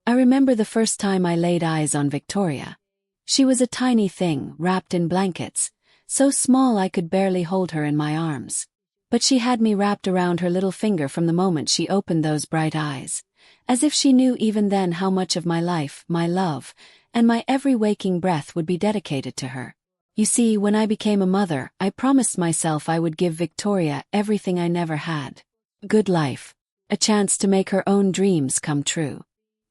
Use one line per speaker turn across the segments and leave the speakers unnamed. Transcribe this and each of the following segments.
I remember the first time I laid eyes on Victoria. She was a tiny thing, wrapped in blankets, so small I could barely hold her in my arms. But she had me wrapped around her little finger from the moment she opened those bright eyes, as if she knew even then how much of my life, my love, and my every waking breath would be dedicated to her. You see, when I became a mother, I promised myself I would give Victoria everything I never had. Good life. A chance to make her own dreams come true.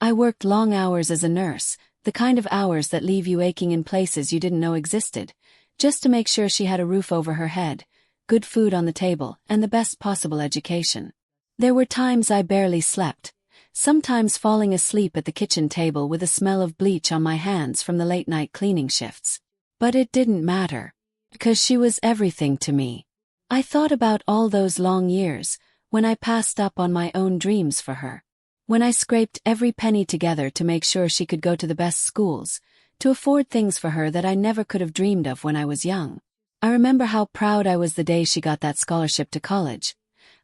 I worked long hours as a nurse, the kind of hours that leave you aching in places you didn't know existed, just to make sure she had a roof over her head, good food on the table, and the best possible education. There were times I barely slept, sometimes falling asleep at the kitchen table with a smell of bleach on my hands from the late-night cleaning shifts. But it didn't matter, because she was everything to me. I thought about all those long years, when I passed up on my own dreams for her. When I scraped every penny together to make sure she could go to the best schools, to afford things for her that I never could have dreamed of when I was young. I remember how proud I was the day she got that scholarship to college,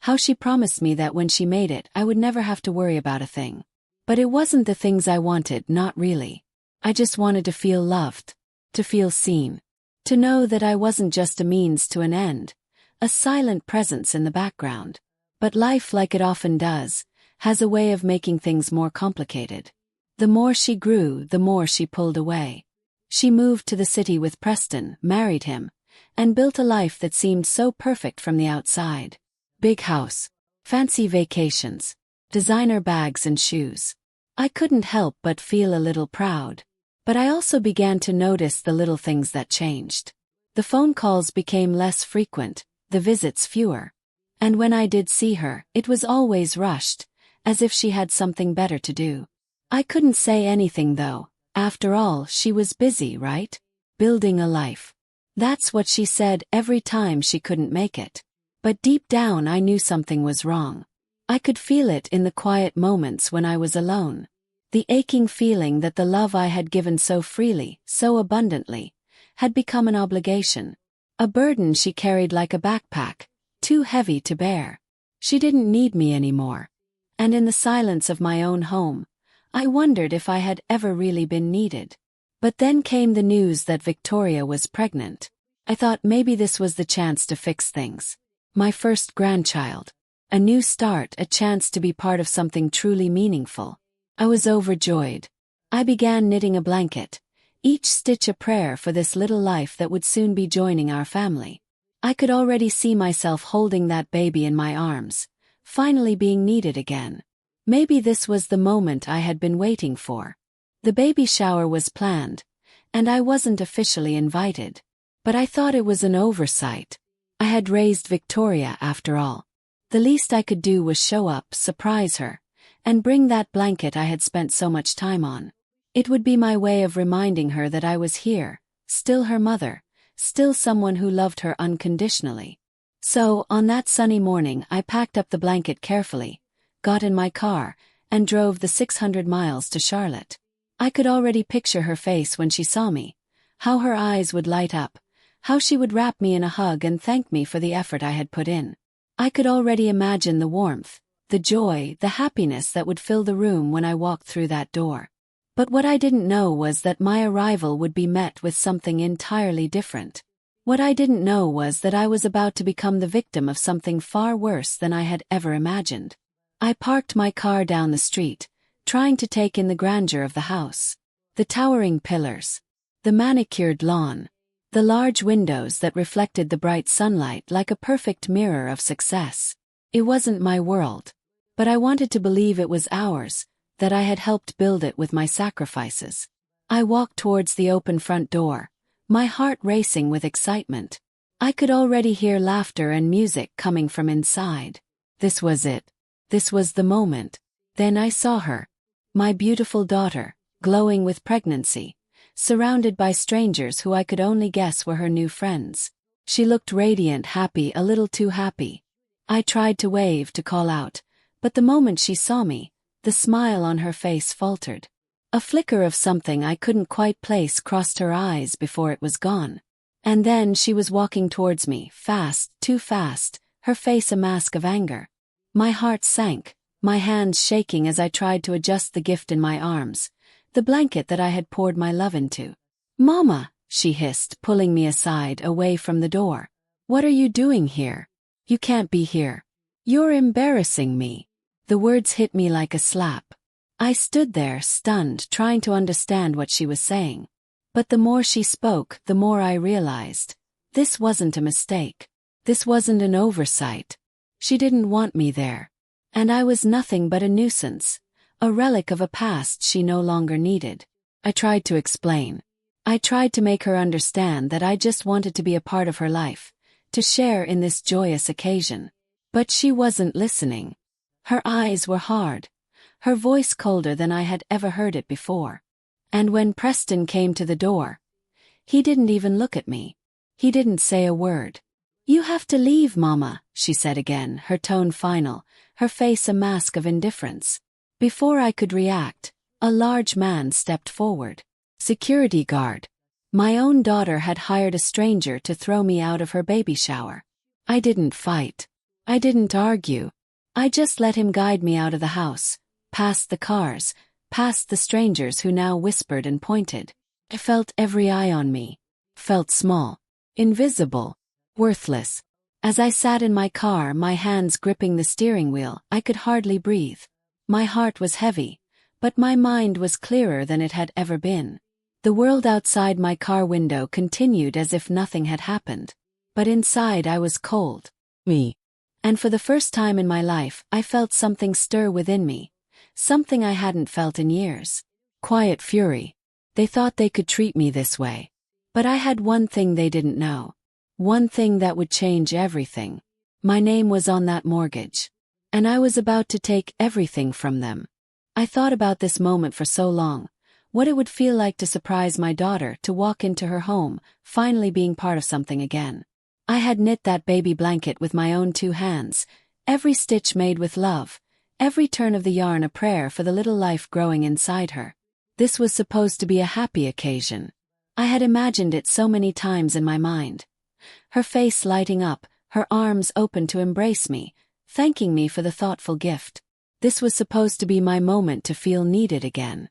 how she promised me that when she made it I would never have to worry about a thing. But it wasn't the things I wanted, not really. I just wanted to feel loved, to feel seen, to know that I wasn't just a means to an end, a silent presence in the background. But life, like it often does, has a way of making things more complicated. The more she grew, the more she pulled away. She moved to the city with Preston, married him, and built a life that seemed so perfect from the outside. Big house, fancy vacations, designer bags and shoes. I couldn't help but feel a little proud. But I also began to notice the little things that changed. The phone calls became less frequent, the visits fewer. And when I did see her, it was always rushed, as if she had something better to do. I couldn't say anything though. After all, she was busy, right? Building a life. That's what she said every time she couldn't make it. But deep down I knew something was wrong. I could feel it in the quiet moments when I was alone. The aching feeling that the love I had given so freely, so abundantly, had become an obligation. A burden she carried like a backpack, too heavy to bear. She didn't need me anymore. And in the silence of my own home, I wondered if I had ever really been needed. But then came the news that Victoria was pregnant. I thought maybe this was the chance to fix things. My first grandchild. A new start, a chance to be part of something truly meaningful. I was overjoyed. I began knitting a blanket, each stitch a prayer for this little life that would soon be joining our family. I could already see myself holding that baby in my arms, finally being needed again. Maybe this was the moment I had been waiting for. The baby shower was planned, and I wasn't officially invited. But I thought it was an oversight. I had raised Victoria after all. The least I could do was show up, surprise her, and bring that blanket I had spent so much time on. It would be my way of reminding her that I was here, still her mother, still someone who loved her unconditionally. So, on that sunny morning, I packed up the blanket carefully, got in my car, and drove the 600 miles to Charlotte. I could already picture her face when she saw me, how her eyes would light up, how she would wrap me in a hug and thank me for the effort I had put in. I could already imagine the warmth, the joy, the happiness that would fill the room when I walked through that door. But what I didn't know was that my arrival would be met with something entirely different. What I didn't know was that I was about to become the victim of something far worse than I had ever imagined. I parked my car down the street, trying to take in the grandeur of the house. The towering pillars, the manicured lawn, the large windows that reflected the bright sunlight like a perfect mirror of success. It wasn't my world, but I wanted to believe it was ours, that I had helped build it with my sacrifices. I walked towards the open front door, my heart racing with excitement. I could already hear laughter and music coming from inside. This was it. This was the moment. Then I saw her, my beautiful daughter, glowing with pregnancy, surrounded by strangers who I could only guess were her new friends. She looked radiant, happy, a little too happy. I tried to wave, to call out, but the moment she saw me, the smile on her face faltered. A flicker of something I couldn't quite place crossed her eyes before it was gone. And then she was walking towards me, fast, too fast, her face a mask of anger. My heart sank, my hands shaking as I tried to adjust the gift in my arms, the blanket that I had poured my love into. "Mama," she hissed, pulling me aside, away from the door. "What are you doing here? You can't be here. You're embarrassing me." The words hit me like a slap. I stood there, stunned, trying to understand what she was saying. But the more she spoke, the more I realized. This wasn't a mistake. This wasn't an oversight. She didn't want me there. And I was nothing but a nuisance, a relic of a past she no longer needed. I tried to explain. I tried to make her understand that I just wanted to be a part of her life, to share in this joyous occasion. But she wasn't listening. Her eyes were hard, her voice colder than I had ever heard it before. And when Preston came to the door, he didn't even look at me. He didn't say a word. "You have to leave, Mama," she said again, her tone final, her face a mask of indifference. Before I could react, a large man stepped forward. Security guard. My own daughter had hired a stranger to throw me out of her baby shower. I didn't fight. I didn't argue. I just let him guide me out of the house, past the cars, past the strangers who now whispered and pointed. I felt every eye on me. Felt small, invisible, worthless. As I sat in my car, my hands gripping the steering wheel, I could hardly breathe. My heart was heavy, but my mind was clearer than it had ever been. The world outside my car window continued as if nothing had happened. But inside I was cold. And for the first time in my life, I felt something stir within me. Something I hadn't felt in years. Quiet fury. They thought they could treat me this way. But I had one thing they didn't know. One thing that would change everything. My name was on that mortgage. And I was about to take everything from them. I thought about this moment for so long. What it would feel like to surprise my daughter, to walk into her home, finally being part of something again. I had knit that baby blanket with my own 2 hands, every stitch made with love, every turn of the yarn a prayer for the little life growing inside her. This was supposed to be a happy occasion. I had imagined it so many times in my mind. Her face lighting up, her arms open to embrace me, thanking me for the thoughtful gift. This was supposed to be my moment to feel needed again.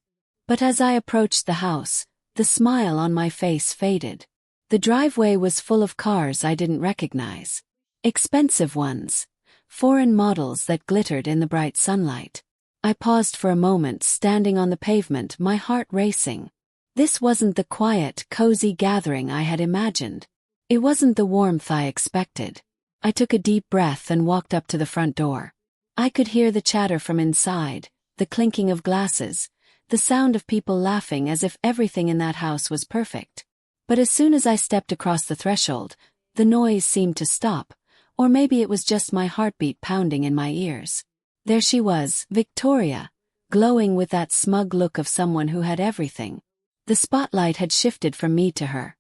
But as I approached the house, the smile on my face faded. The driveway was full of cars I didn't recognize. Expensive ones. Foreign models that glittered in the bright sunlight. I paused for a moment, standing on the pavement, my heart racing. This wasn't the quiet, cozy gathering I had imagined. It wasn't the warmth I expected. I took a deep breath and walked up to the front door. I could hear the chatter from inside, the clinking of glasses, the sound of people laughing as if everything in that house was perfect. But as soon as I stepped across the threshold, the noise seemed to stop, or maybe it was just my heartbeat pounding in my ears. There she was, Victoria, glowing with that smug look of someone who had everything. The spotlight had shifted from me to her,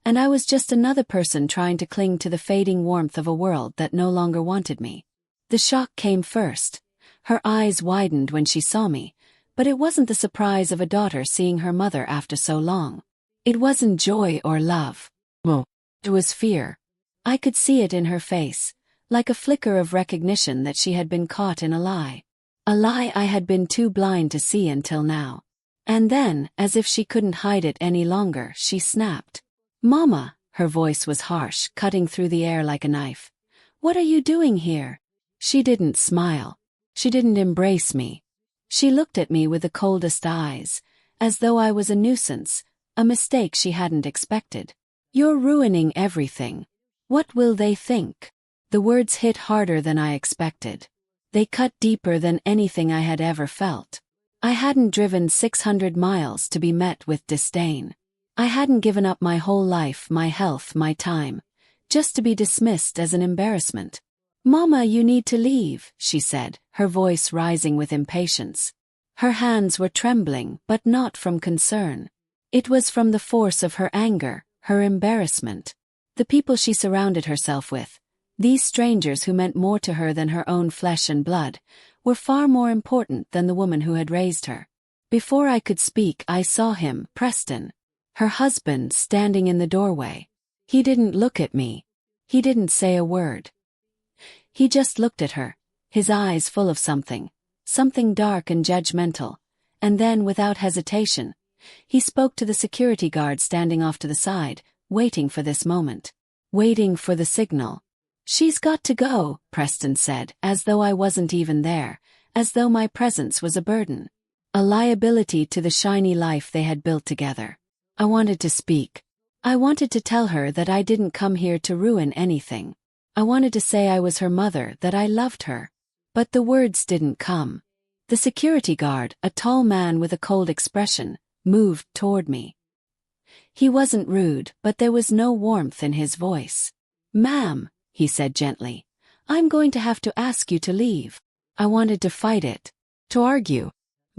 and I was just another person trying to cling to the fading warmth of a world that no longer wanted me. The shock came first. Her eyes widened when she saw me, but it wasn't the surprise of a daughter seeing her mother after so long. It wasn't joy or love. It was fear. I could see it in her face, like a flicker of recognition that she had been caught in a lie. A lie I had been too blind to see until now. And then, as if she couldn't hide it any longer, she snapped. "Mama," her voice was harsh, cutting through the air like a knife. "What are you doing here?" She didn't smile. She didn't embrace me. She looked at me with the coldest eyes, as though I was a nuisance, a mistake she hadn't expected. "You're ruining everything. What will they think?" The words hit harder than I expected. They cut deeper than anything I had ever felt. I hadn't driven 600 miles to be met with disdain. I hadn't given up my whole life, my health, my time, just to be dismissed as an embarrassment. "Mama, you need to leave," she said, her voice rising with impatience. Her hands were trembling, but not from concern. It was from the force of her anger, her embarrassment. The people she surrounded herself with, these strangers who meant more to her than her own flesh and blood, were far more important than the woman who had raised her. Before I could speak, I saw him, Preston, her husband, standing in the doorway. He didn't look at me. He didn't say a word. He just looked at her, his eyes full of something something dark and judgmental, and then, without hesitation, he spoke to the security guard standing off to the side, waiting for this moment. Waiting for the signal. "She's got to go," Preston said, as though I wasn't even there, as though my presence was a burden. A liability to the shiny life they had built together. I wanted to speak. I wanted to tell her that I didn't come here to ruin anything. I wanted to say I was her mother, that I loved her. But the words didn't come. The security guard, a tall man with a cold expression, moved toward me. He wasn't rude, but there was no warmth in his voice. "Ma'am," he said gently, "I'm going to have to ask you to leave." I wanted to fight it, to argue,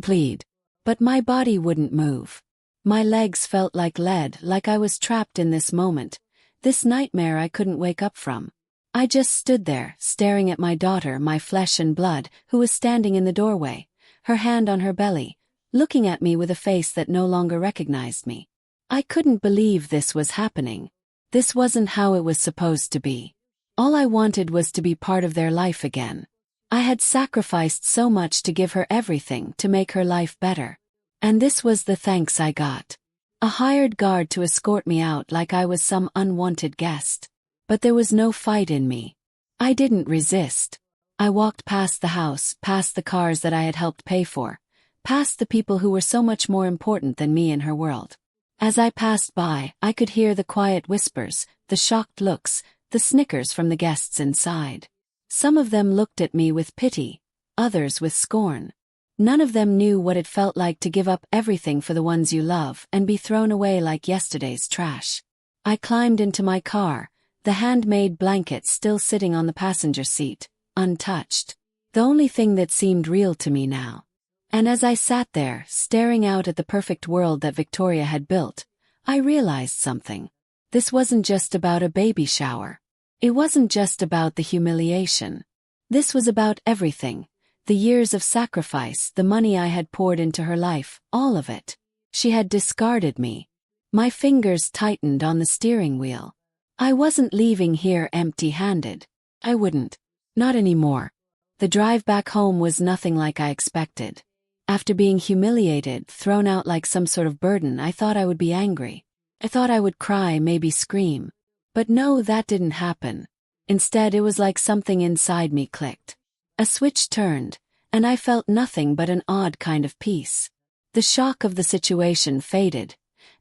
plead, but my body wouldn't move. My legs felt like lead, like I was trapped in this moment, this nightmare I couldn't wake up from. I just stood there, staring at my daughter, my flesh and blood, who was standing in the doorway, her hand on her belly, looking at me with a face that no longer recognized me. I couldn't believe this was happening. This wasn't how it was supposed to be. All I wanted was to be part of their life again. I had sacrificed so much to give her everything to make her life better. And this was the thanks I got. A hired guard to escort me out like I was some unwanted guest. But there was no fight in me. I didn't resist. I walked past the house, past the cars that I had helped pay for, past the people who were so much more important than me in her world. As I passed by, I could hear the quiet whispers, the shocked looks, the snickers from the guests inside. Some of them looked at me with pity, others with scorn. None of them knew what it felt like to give up everything for the ones you love and be thrown away like yesterday's trash. I climbed into my car, the handmade blanket still sitting on the passenger seat, untouched. The only thing that seemed real to me now. And as I sat there, staring out at the perfect world that Victoria had built, I realized something. This wasn't just about a baby shower. It wasn't just about the humiliation. This was about everything. The years of sacrifice, the money I had poured into her life, all of it. She had discarded me. My fingers tightened on the steering wheel. I wasn't leaving here empty-handed. I wouldn't. Not anymore. The drive back home was nothing like I expected. After being humiliated, thrown out like some sort of burden, I thought I would be angry. I thought I would cry, maybe scream. But no, that didn't happen. Instead, it was like something inside me clicked. A switch turned, and I felt nothing but an odd kind of peace. The shock of the situation faded,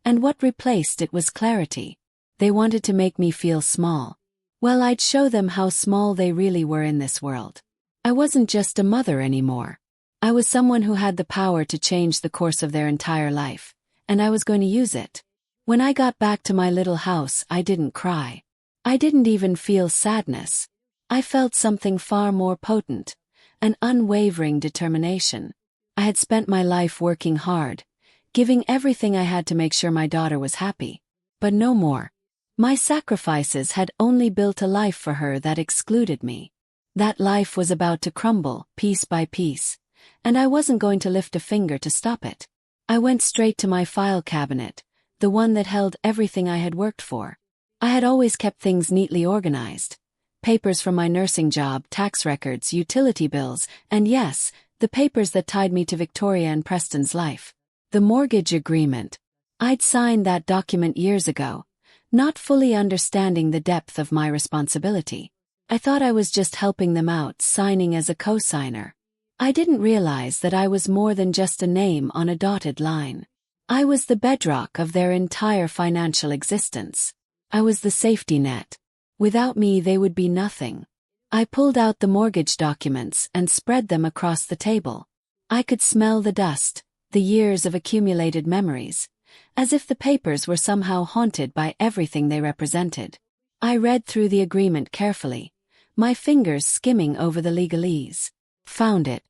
and what replaced it was clarity. They wanted to make me feel small. Well, I'd show them how small they really were in this world. I wasn't just a mother anymore. I was someone who had the power to change the course of their entire life, and I was going to use it. When I got back to my little house, I didn't cry. I didn't even feel sadness. I felt something far more potent, an unwavering determination. I had spent my life working hard, giving everything I had to make sure my daughter was happy. But no more. My sacrifices had only built a life for her that excluded me. That life was about to crumble, piece by piece, and I wasn't going to lift a finger to stop it. I went straight to my file cabinet, the one that held everything I had worked for. I had always kept things neatly organized. Papers from my nursing job, tax records, utility bills, and yes, the papers that tied me to Victoria and Preston's life. The mortgage agreement. I'd signed that document years ago, not fully understanding the depth of my responsibility. I thought I was just helping them out, signing as a co-signer. I didn't realize that I was more than just a name on a dotted line. I was the bedrock of their entire financial existence. I was the safety net. Without me, they would be nothing. I pulled out the mortgage documents and spread them across the table. I could smell the dust, the years of accumulated memories, as if the papers were somehow haunted by everything they represented. I read through the agreement carefully, my fingers skimming over the legalese. Found it.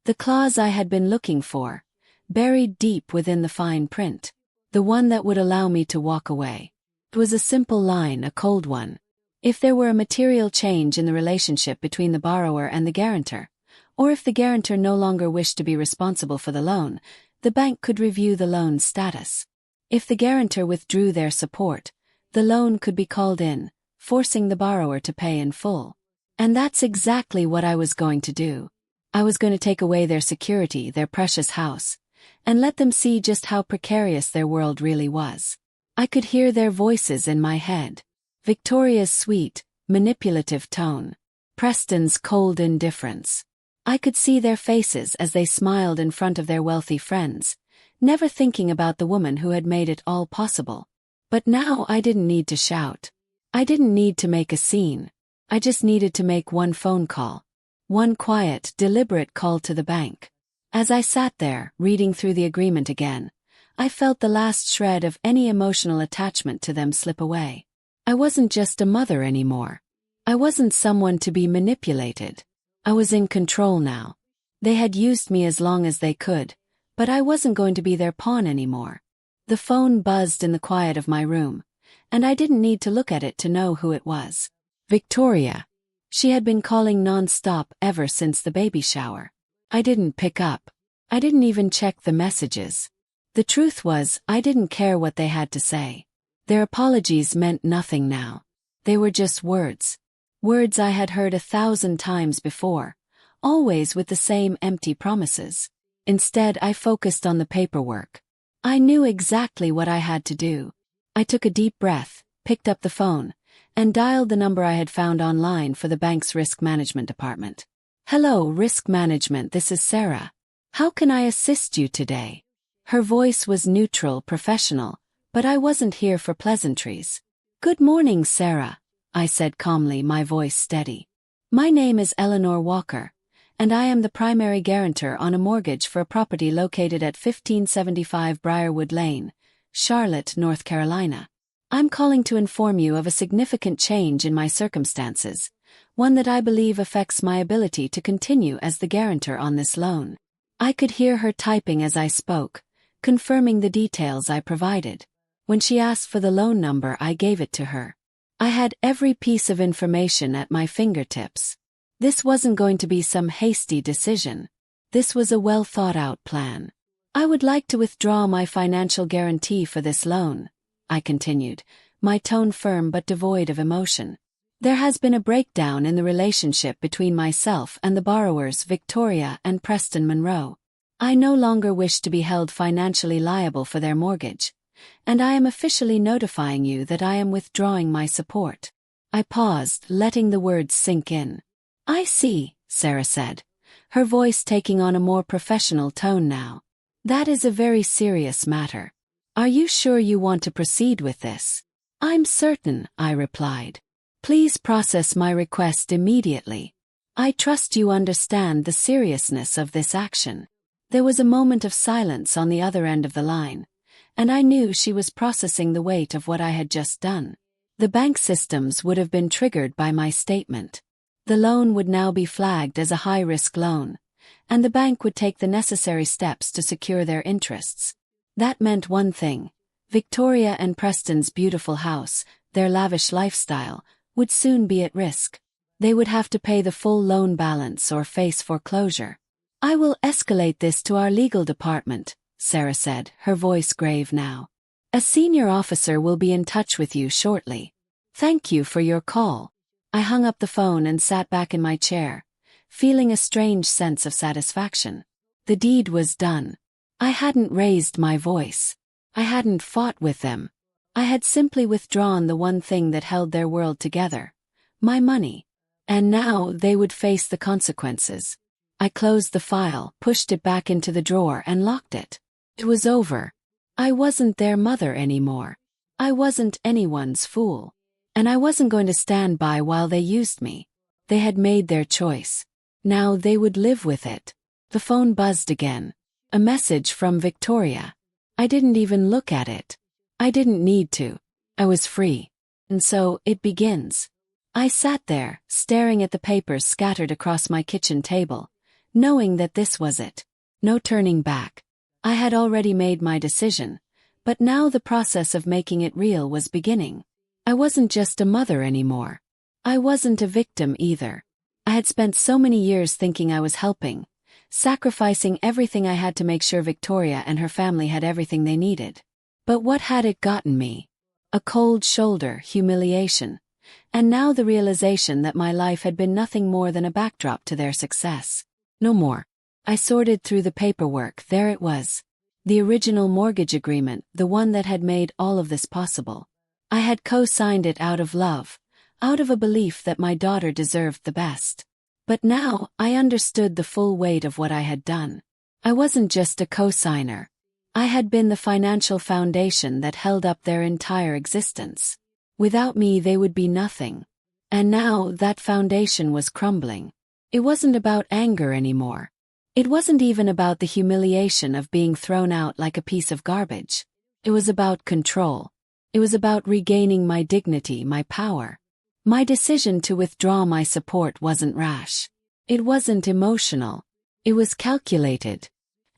The clause I had been looking for, buried deep within the fine print. The one that would allow me to walk away. It was a simple line, a cold one. If there were a material change in the relationship between the borrower and the guarantor, or if the guarantor no longer wished to be responsible for the loan, the bank could review the loan's status. If the guarantor withdrew their support, the loan could be called in, forcing the borrower to pay in full. And that's exactly what I was going to do. I was going to take away their security, their precious house, and let them see just how precarious their world really was. I could hear their voices in my head. Victoria's sweet, manipulative tone. Preston's cold indifference. I could see their faces as they smiled in front of their wealthy friends, never thinking about the woman who had made it all possible. But now I didn't need to shout. I didn't need to make a scene. I just needed to make one phone call. One quiet, deliberate call to the bank. As I sat there, reading through the agreement again, I felt the last shred of any emotional attachment to them slip away. I wasn't just a mother anymore. I wasn't someone to be manipulated. I was in control now. They had used me as long as they could, but I wasn't going to be their pawn anymore. The phone buzzed in the quiet of my room, and I didn't need to look at it to know who it was. Victoria. She had been calling non-stop ever since the baby shower. I didn't pick up. I didn't even check the messages. The truth was, I didn't care what they had to say. Their apologies meant nothing now. They were just words. Words I had heard 1,000 times before, always with the same empty promises. Instead, I focused on the paperwork. I knew exactly what I had to do. I took a deep breath, picked up the phone, and dialed the number I had found online for the bank's risk management department. "Hello, risk management, this is Sarah. How can I assist you today?" Her voice was neutral, professional, but I wasn't here for pleasantries. "Good morning, Sarah," I said calmly, my voice steady. "My name is Eleanor Walker, and I am the primary guarantor on a mortgage for a property located at 1575 Briarwood Lane, Charlotte, North Carolina. I'm calling to inform you of a significant change in my circumstances, one that I believe affects my ability to continue as the guarantor on this loan." I could hear her typing as I spoke, confirming the details I provided. When she asked for the loan number, I gave it to her. I had every piece of information at my fingertips. This wasn't going to be some hasty decision. This was a well-thought-out plan. "I would like to withdraw my financial guarantee for this loan," I continued, my tone firm but devoid of emotion. "There has been a breakdown in the relationship between myself and the borrowers Victoria and Preston Monroe. I no longer wish to be held financially liable for their mortgage, and I am officially notifying you that I am withdrawing my support." I paused, letting the words sink in. "I see," Sarah said, her voice taking on a more professional tone now. "That is a very serious matter. Are you sure you want to proceed with this?" "I'm certain," I replied. "Please process my request immediately. I trust you understand the seriousness of this action." There was a moment of silence on the other end of the line, and I knew she was processing the weight of what I had just done. The bank systems would have been triggered by my statement. The loan would now be flagged as a high-risk loan, and the bank would take the necessary steps to secure their interests. That meant one thing: Victoria and Preston's beautiful house, their lavish lifestyle, would soon be at risk. They would have to pay the full loan balance or face foreclosure. "I will escalate this to our legal department," Sarah said, her voice grave now. "A senior officer will be in touch with you shortly. Thank you for your call." I hung up the phone and sat back in my chair, feeling a strange sense of satisfaction. The deed was done. I hadn't raised my voice. I hadn't fought with them. I had simply withdrawn the one thing that held their world together: my money. And now they would face the consequences. I closed the file, pushed it back into the drawer, and locked it. It was over. I wasn't their mother anymore. I wasn't anyone's fool. And I wasn't going to stand by while they used me. They had made their choice. Now they would live with it. The phone buzzed again. A message from Victoria. I didn't even look at it. I didn't need to. I was free. And so, it begins. I sat there, staring at the papers scattered across my kitchen table, knowing that this was it. No turning back. I had already made my decision, but now the process of making it real was beginning. I wasn't just a mother anymore. I wasn't a victim either. I had spent so many years thinking I was helping, sacrificing everything I had to make sure Victoria and her family had everything they needed. But what had it gotten me? A cold shoulder, humiliation, and now the realization that my life had been nothing more than a backdrop to their success. No more. I sorted through the paperwork. There it was. The original mortgage agreement, the one that had made all of this possible. I had co-signed it out of love, out of a belief that my daughter deserved the best. But now, I understood the full weight of what I had done. I wasn't just a co-signer. I had been the financial foundation that held up their entire existence. Without me they would be nothing. And now, that foundation was crumbling. It wasn't about anger anymore. It wasn't even about the humiliation of being thrown out like a piece of garbage. It was about control. It was about regaining my dignity, my power. My decision to withdraw my support wasn't rash. It wasn't emotional. It was calculated.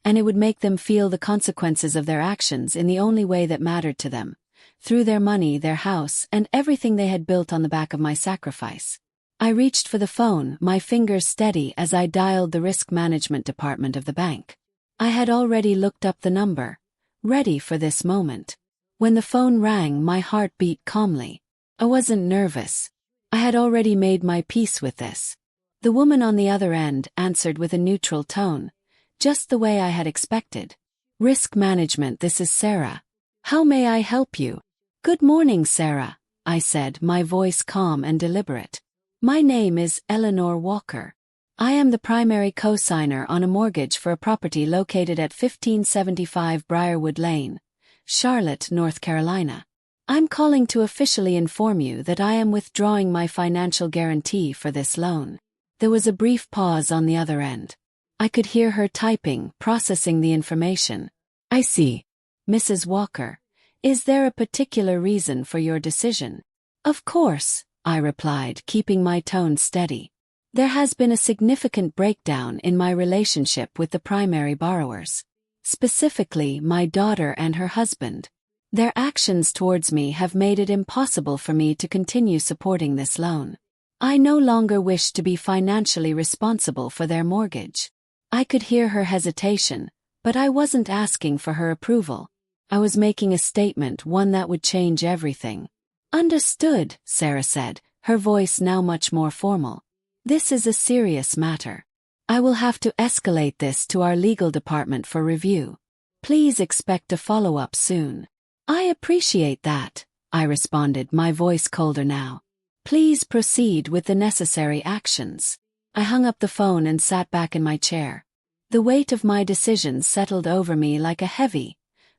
And it would make them feel the consequences of their actions in the only way that mattered to them, through their money, their house, and everything they had built on the back of my sacrifice. I reached for the phone, my fingers steady as I dialed the risk management department of the bank. I had already looked up the number, ready for this moment. When the phone rang, my heart beat calmly. I wasn't nervous. I had already made my peace with this. The woman on the other end answered with a neutral tone, just the way I had expected. Risk management, this is Sarah. How may I help you? Good morning, Sarah, I said, my voice calm and deliberate. My name is Eleanor Walker. I am the primary co-signer on a mortgage for a property located at 1575 Briarwood Lane, Charlotte, North Carolina. I'm calling to officially inform you that I am withdrawing my financial guarantee for this loan. There was a brief pause on the other end. I could hear her typing, processing the information. I see. Mrs. Walker, is there a particular reason for your decision? Of course, I replied, keeping my tone steady. There has been a significant breakdown in my relationship with the primary borrowers. Specifically, my daughter and her husband. Their actions towards me have made it impossible for me to continue supporting this loan. I no longer wish to be financially responsible for their mortgage. I could hear her hesitation, but I wasn't asking for her approval. I was making a statement, one that would change everything. Understood, Sarah said, her voice now much more formal. This is a serious matter. I will have to escalate this to our legal department for review. Please expect a follow-up soon. I appreciate that, I responded, my voice colder now. Please proceed with the necessary actions. I hung up the phone and sat back in my chair. The weight of my decision settled over me like a heavy,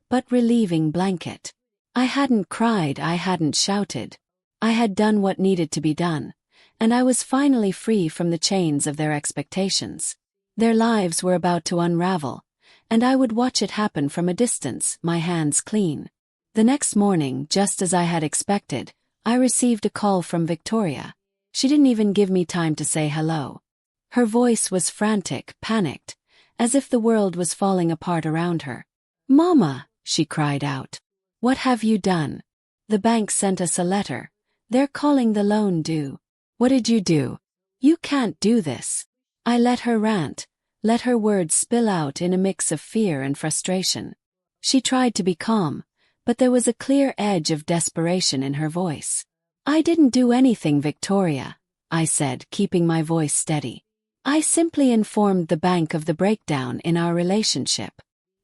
but relieving blanket. I hadn't cried, I hadn't shouted. I had done what needed to be done, and I was finally free from the chains of their expectations. Their lives were about to unravel, and I would watch it happen from a distance, my hands clean. The next morning, just as I had expected, I received a call from Victoria. She didn't even give me time to say hello. Her voice was frantic, panicked, as if the world was falling apart around her. Mama, she cried out. What have you done? The bank sent us a letter. They're calling the loan due. What did you do? You can't do this. I let her rant, let her words spill out in a mix of fear and frustration. She tried to be calm, but there was a clear edge of desperation in her voice. I didn't do anything, Victoria, I said, keeping my voice steady. I simply informed the bank of the breakdown in our relationship.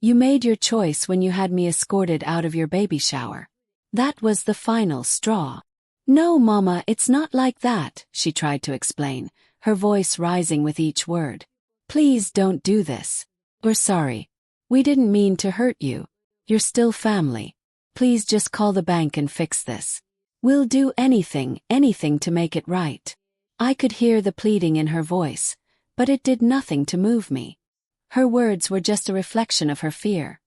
You made your choice when you had me escorted out of your baby shower. That was the final straw. No, Mama, it's not like that, she tried to explain, her voice rising with each word. Please don't do this. We're sorry. We didn't mean to hurt you. You're still family. Please just call the bank and fix this. We'll do anything to make it right. I could hear the pleading in her voice, but it did nothing to move me. Her words were just a reflection of her fear.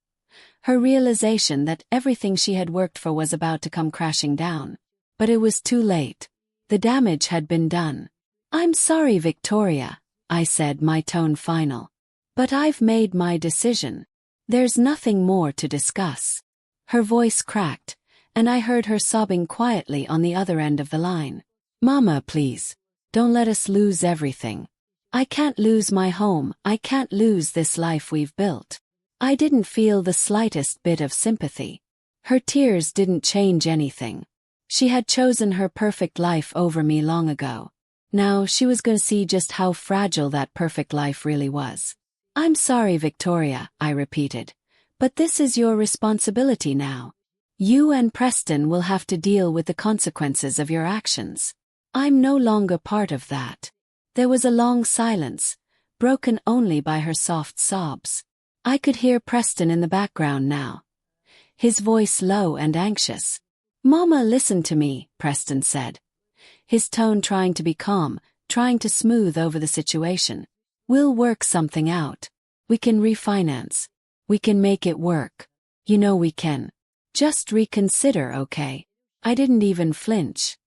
Her realization that everything she had worked for was about to come crashing down. But it was too late. The damage had been done. I'm sorry, Victoria, I said, my tone final. But I've made my decision. There's nothing more to discuss. Her voice cracked, and I heard her sobbing quietly on the other end of the line. Mama, please. Don't let us lose everything. I can't lose my home, I can't lose this life we've built. I didn't feel the slightest bit of sympathy. Her tears didn't change anything. She had chosen her perfect life over me long ago. Now she was going to see just how fragile that perfect life really was. "I'm sorry, Victoria," I repeated, "but this is your responsibility now. You and Preston will have to deal with the consequences of your actions. I'm no longer part of that." There was a long silence, broken only by her soft sobs. I could hear Preston in the background now, his voice low and anxious. "Mama, listen to me," Preston said, his tone trying to be calm, trying to smooth over the situation. "We'll work something out. We can refinance. We can make it work. You know we can. Just reconsider, okay?" I didn't even flinch.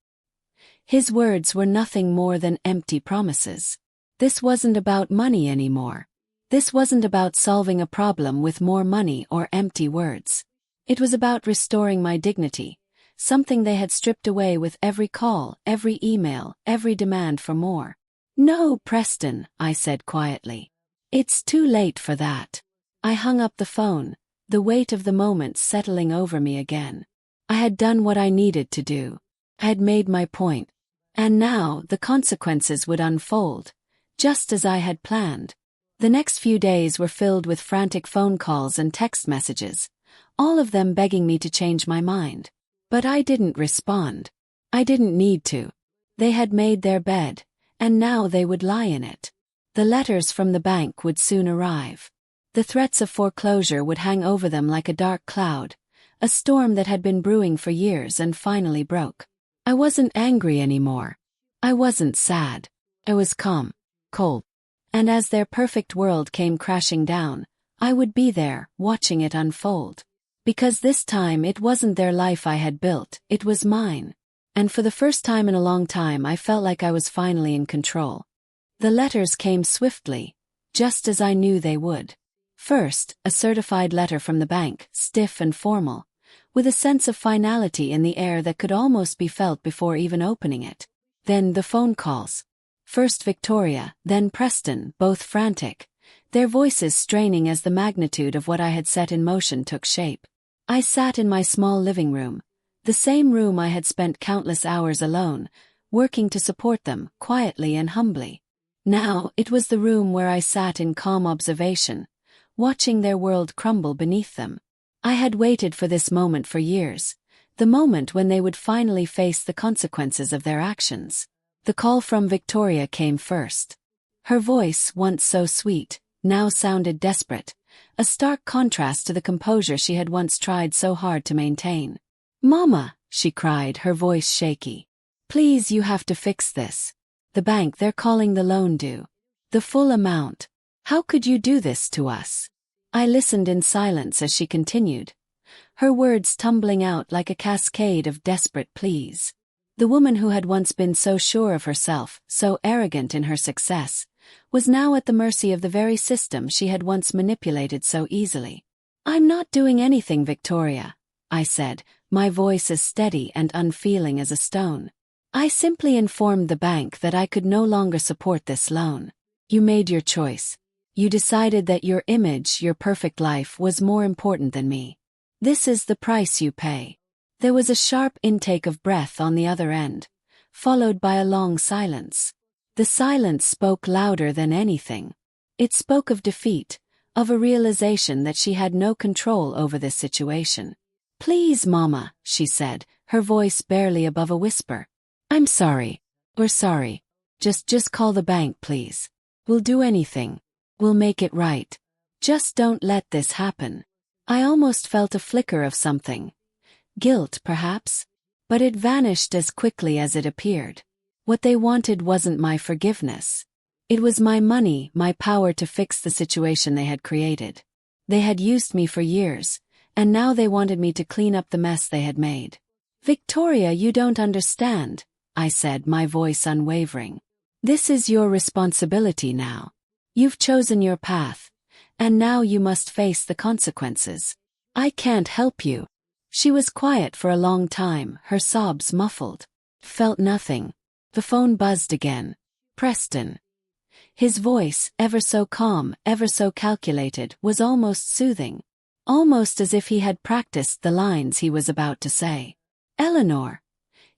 His words were nothing more than empty promises. This wasn't about money anymore. This wasn't about solving a problem with more money or empty words. It was about restoring my dignity, something they had stripped away with every call, every email, every demand for more. "No, Preston," I said quietly. "It's too late for that." I hung up the phone, the weight of the moment settling over me again. I had done what I needed to do. I had made my point. And now the consequences would unfold, just as I had planned. The next few days were filled with frantic phone calls and text messages, all of them begging me to change my mind. But I didn't respond. I didn't need to. They had made their bed, and now they would lie in it. The letters from the bank would soon arrive. The threats of foreclosure would hang over them like a dark cloud, a storm that had been brewing for years and finally broke. I wasn't angry anymore. I wasn't sad. I was calm, cold. And as their perfect world came crashing down, I would be there, watching it unfold. Because this time it wasn't their life I had built, it was mine. And for the first time in a long time I felt like I was finally in control. The letters came swiftly, just as I knew they would. First, a certified letter from the bank, stiff and formal, with a sense of finality in the air that could almost be felt before even opening it. Then the phone calls. First Victoria, then Preston, both frantic, their voices straining as the magnitude of what I had set in motion took shape. I sat in my small living room, the same room I had spent countless hours alone, working to support them, quietly and humbly. Now it was the room where I sat in calm observation, watching their world crumble beneath them. I had waited for this moment for years, the moment when they would finally face the consequences of their actions. The call from Victoria came first. Her voice, once so sweet, now sounded desperate, a stark contrast to the composure she had once tried so hard to maintain. "Mama," she cried, her voice shaky. "Please, you have to fix this. The bank, they're calling the loan due. The full amount. How could you do this to us?" I listened in silence as she continued, her words tumbling out like a cascade of desperate pleas. The woman who had once been so sure of herself, so arrogant in her success, was now at the mercy of the very system she had once manipulated so easily. "I'm not doing anything, Victoria," I said, my voice as steady and unfeeling as a stone. "I simply informed the bank that I could no longer support this loan. You made your choice. You decided that your image, your perfect life, was more important than me. This is the price you pay." There was a sharp intake of breath on the other end, followed by a long silence. The silence spoke louder than anything. It spoke of defeat, of a realization that she had no control over this situation. "Please, Mama," she said, her voice barely above a whisper. "I'm sorry. We're sorry. Just call the bank, please. We'll do anything. We'll make it right. Just don't let this happen." I almost felt a flicker of something. Guilt, perhaps? But it vanished as quickly as it appeared. What they wanted wasn't my forgiveness. It was my money, my power to fix the situation they had created. They had used me for years, and now they wanted me to clean up the mess they had made. "Victoria, you don't understand," I said, my voice unwavering. "This is your responsibility now. You've chosen your path, and now you must face the consequences. I can't help you." She was quiet for a long time, her sobs muffled. Felt nothing. The phone buzzed again. Preston. His voice, ever so calm, ever so calculated, was almost soothing. Almost as if he had practiced the lines he was about to say. "Eleanor."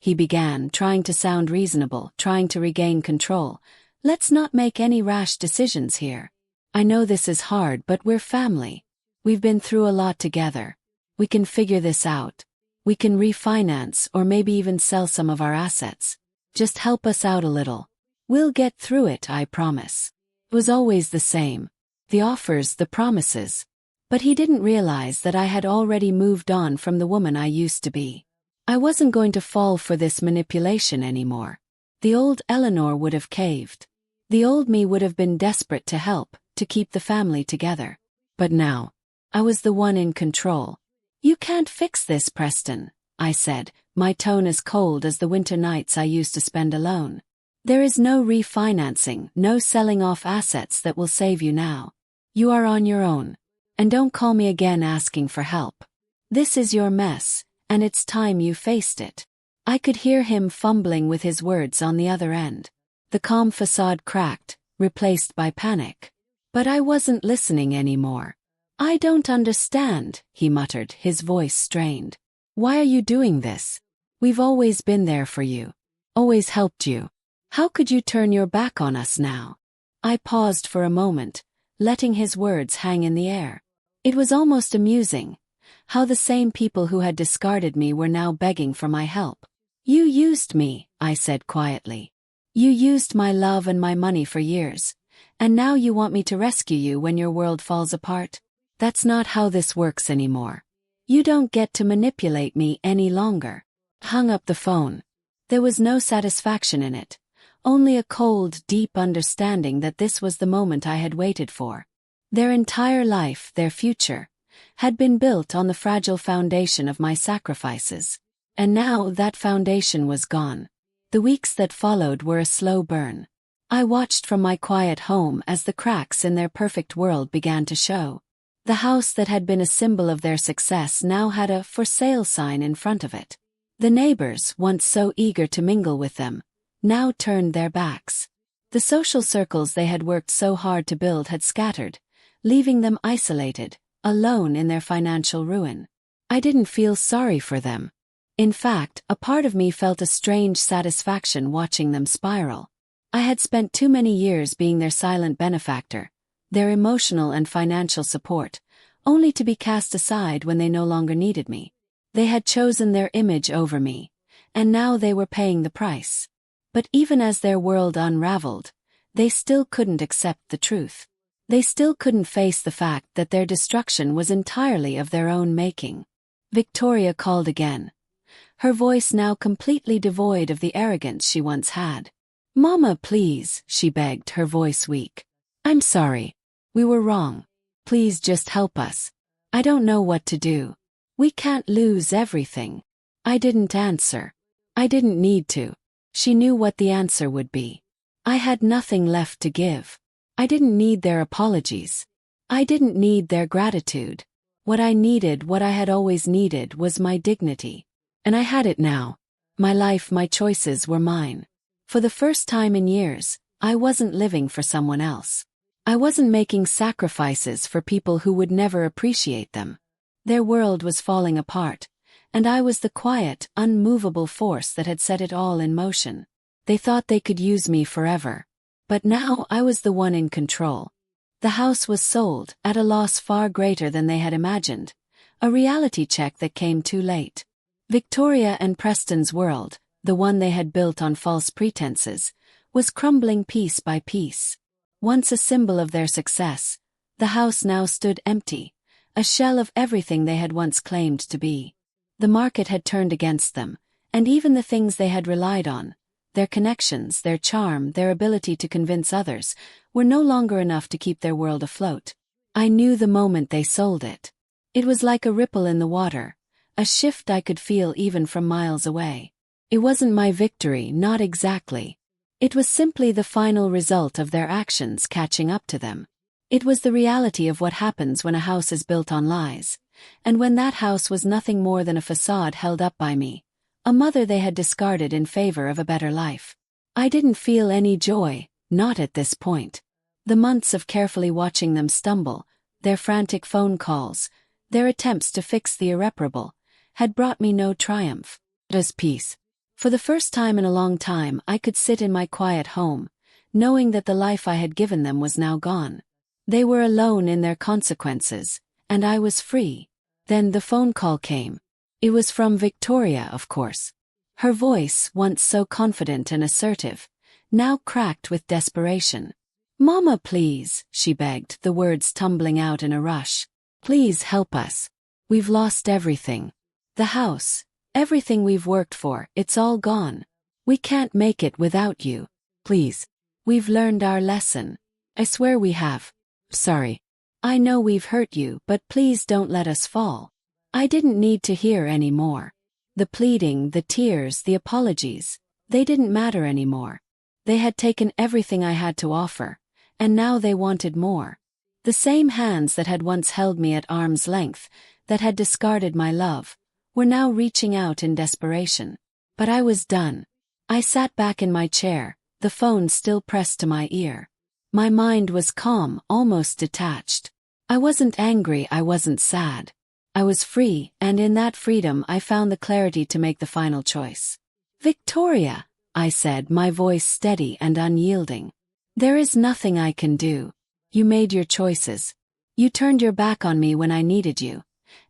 he began, trying to sound reasonable, trying to regain control. "Let's not make any rash decisions here. I know this is hard, but we're family. We've been through a lot together. We can figure this out. We can refinance or maybe even sell some of our assets. Just help us out a little. We'll get through it, I promise." It was always the same. The offers, the promises. But he didn't realize that I had already moved on from the woman I used to be. I wasn't going to fall for this manipulation anymore. The old Eleanor would have caved. The old me would have been desperate to help, to keep the family together. But now, I was the one in control. "You can't fix this, Preston," I said, my tone as cold as the winter nights I used to spend alone. "There is no refinancing, no selling off assets that will save you now. You are on your own. And don't call me again asking for help. This is your mess, and it's time you faced it." I could hear him fumbling with his words on the other end. The calm facade cracked, replaced by panic. But I wasn't listening anymore. "I don't understand," he muttered, his voice strained. "Why are you doing this? We've always been there for you. Always helped you. How could you turn your back on us now?" I paused for a moment, letting his words hang in the air. It was almost amusing, how the same people who had discarded me were now begging for my help. "You used me," I said quietly. "You used my love and my money for years, and now you want me to rescue you when your world falls apart? That's not how this works anymore. You don't get to manipulate me any longer." Hung up the phone. There was no satisfaction in it, only a cold, deep understanding that this was the moment I had waited for. Their entire life, their future, had been built on the fragile foundation of my sacrifices. And now that foundation was gone. The weeks that followed were a slow burn. I watched from my quiet home as the cracks in their perfect world began to show. The house that had been a symbol of their success now had a "for sale" sign in front of it. The neighbors, once so eager to mingle with them, now turned their backs. The social circles they had worked so hard to build had scattered, leaving them isolated, alone in their financial ruin. I didn't feel sorry for them. In fact, a part of me felt a strange satisfaction watching them spiral. I had spent too many years being their silent benefactor, their emotional and financial support, only to be cast aside when they no longer needed me. They had chosen their image over me, and now they were paying the price. But even as their world unraveled, they still couldn't accept the truth. They still couldn't face the fact that their destruction was entirely of their own making. Victoria called again, her voice now completely devoid of the arrogance she once had. "Mama, please," she begged, her voice weak. "I'm sorry. We were wrong. Please just help us. I don't know what to do. We can't lose everything." I didn't answer. I didn't need to. She knew what the answer would be. I had nothing left to give. I didn't need their apologies. I didn't need their gratitude. What I needed, what I had always needed, was my dignity. And I had it now. My life, my choices were mine. For the first time in years, I wasn't living for someone else. I wasn't making sacrifices for people who would never appreciate them. Their world was falling apart, and I was the quiet, unmovable force that had set it all in motion. They thought they could use me forever. But now I was the one in control. The house was sold, at a loss far greater than they had imagined, a reality check that came too late. Victoria and Preston's world, the one they had built on false pretenses, was crumbling piece by piece. Once a symbol of their success, the house now stood empty, a shell of everything they had once claimed to be. The market had turned against them, and even the things they had relied on, their connections, their charm, their ability to convince others, were no longer enough to keep their world afloat. I knew the moment they sold it. It was like a ripple in the water, a shift I could feel even from miles away. It wasn't my victory, not exactly. It was simply the final result of their actions catching up to them. It was the reality of what happens when a house is built on lies, and when that house was nothing more than a facade held up by me, a mother they had discarded in favor of a better life. I didn't feel any joy, not at this point. The months of carefully watching them stumble, their frantic phone calls, their attempts to fix the irreparable, had brought me no triumph, just peace. For the first time in a long time, I could sit in my quiet home, knowing that the life I had given them was now gone. They were alone in their consequences, and I was free. Then the phone call came. It was from Victoria, of course. Her voice, once so confident and assertive, now cracked with desperation. "Mama, please," she begged, the words tumbling out in a rush. "Please help us. We've lost everything. The house, everything we've worked for, it's all gone. We can't make it without you. Please. We've learned our lesson. I swear we have. Sorry. I know we've hurt you, but please don't let us fall." I didn't need to hear any more. The pleading, the tears, the apologies, they didn't matter anymore. They had taken everything I had to offer, and now they wanted more. The same hands that had once held me at arm's length, that had discarded my love, were now reaching out in desperation. But I was done. I sat back in my chair, the phone still pressed to my ear. My mind was calm, almost detached. I wasn't angry, I wasn't sad. I was free, and in that freedom I found the clarity to make the final choice. "Victoria," I said, my voice steady and unyielding. "There is nothing I can do. You made your choices. You turned your back on me when I needed you.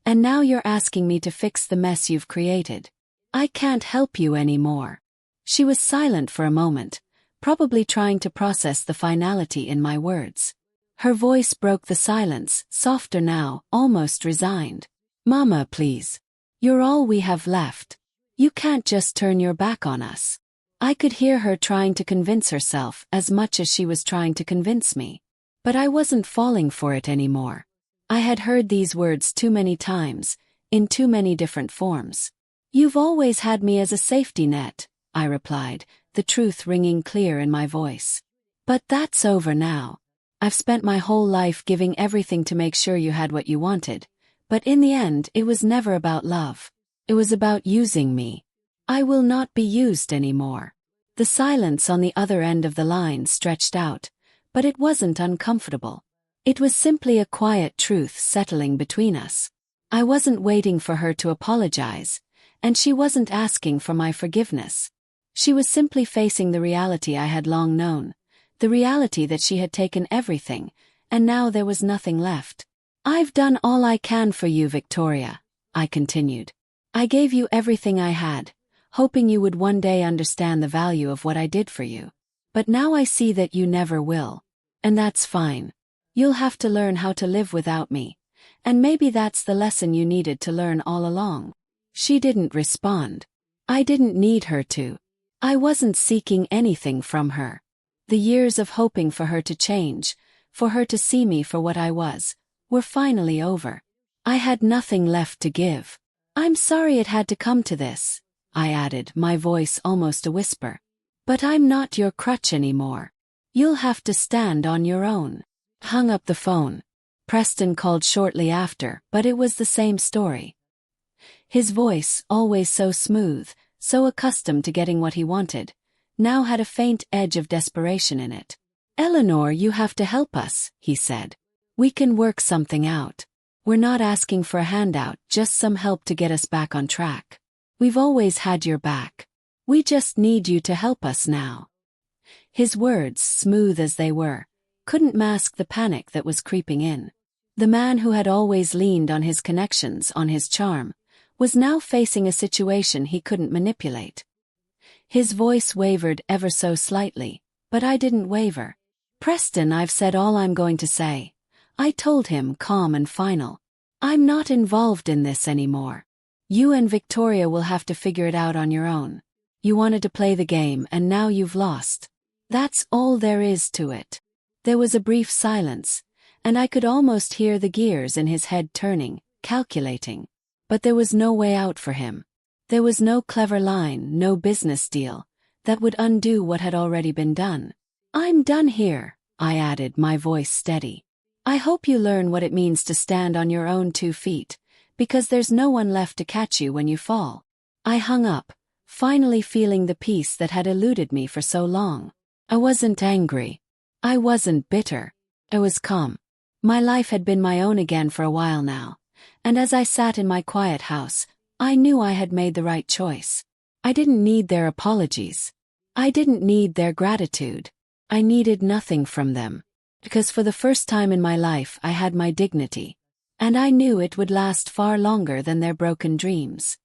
And now you're asking me to fix the mess you've created. I can't help you anymore." She was silent for a moment, probably trying to process the finality in my words. Her voice broke the silence, softer now, almost resigned. "Mama, please. You're all we have left. You can't just turn your back on us." I could hear her trying to convince herself as much as she was trying to convince me. But I wasn't falling for it anymore. I had heard these words too many times, in too many different forms. "You've always had me as a safety net," I replied, the truth ringing clear in my voice. "But that's over now. I've spent my whole life giving everything to make sure you had what you wanted. But in the end, it was never about love. It was about using me. I will not be used anymore." The silence on the other end of the line stretched out, but it wasn't uncomfortable. It was simply a quiet truth settling between us. I wasn't waiting for her to apologize, and she wasn't asking for my forgiveness. She was simply facing the reality I had long known, the reality that she had taken everything, and now there was nothing left. "I've done all I can for you, Victoria," I continued. "I gave you everything I had, hoping you would one day understand the value of what I did for you. But now I see that you never will. And that's fine. You'll have to learn how to live without me, and maybe that's the lesson you needed to learn all along." She didn't respond. I didn't need her to. I wasn't seeking anything from her. The years of hoping for her to change, for her to see me for what I was, were finally over. I had nothing left to give. "I'm sorry it had to come to this," I added, my voice almost a whisper. "But I'm not your crutch anymore. You'll have to stand on your own." Hung up the phone. Preston called shortly after, but it was the same story. His voice, always so smooth, so accustomed to getting what he wanted, now had a faint edge of desperation in it. "Eleanor, you have to help us," he said. "We can work something out. We're not asking for a handout, just some help to get us back on track. We've always had your back. We just need you to help us now." His words, smooth as they were, couldn't mask the panic that was creeping in. The man who had always leaned on his connections, on his charm, was now facing a situation he couldn't manipulate. His voice wavered ever so slightly, but I didn't waver. "Preston, I've said all I'm going to say," I told him, calm and final. "I'm not involved in this anymore. You and Victoria will have to figure it out on your own. You wanted to play the game and now you've lost. That's all there is to it." There was a brief silence, and I could almost hear the gears in his head turning, calculating. But there was no way out for him. There was no clever line, no business deal, that would undo what had already been done. "I'm done here," I added, my voice steady. "I hope you learn what it means to stand on your own 2 feet, because there's no one left to catch you when you fall." I hung up, finally feeling the peace that had eluded me for so long. I wasn't angry. I wasn't bitter. I was calm. My life had been my own again for a while now, and as I sat in my quiet house, I knew I had made the right choice. I didn't need their apologies. I didn't need their gratitude. I needed nothing from them. Because for the first time in my life I had my dignity. And I knew it would last far longer than their broken dreams.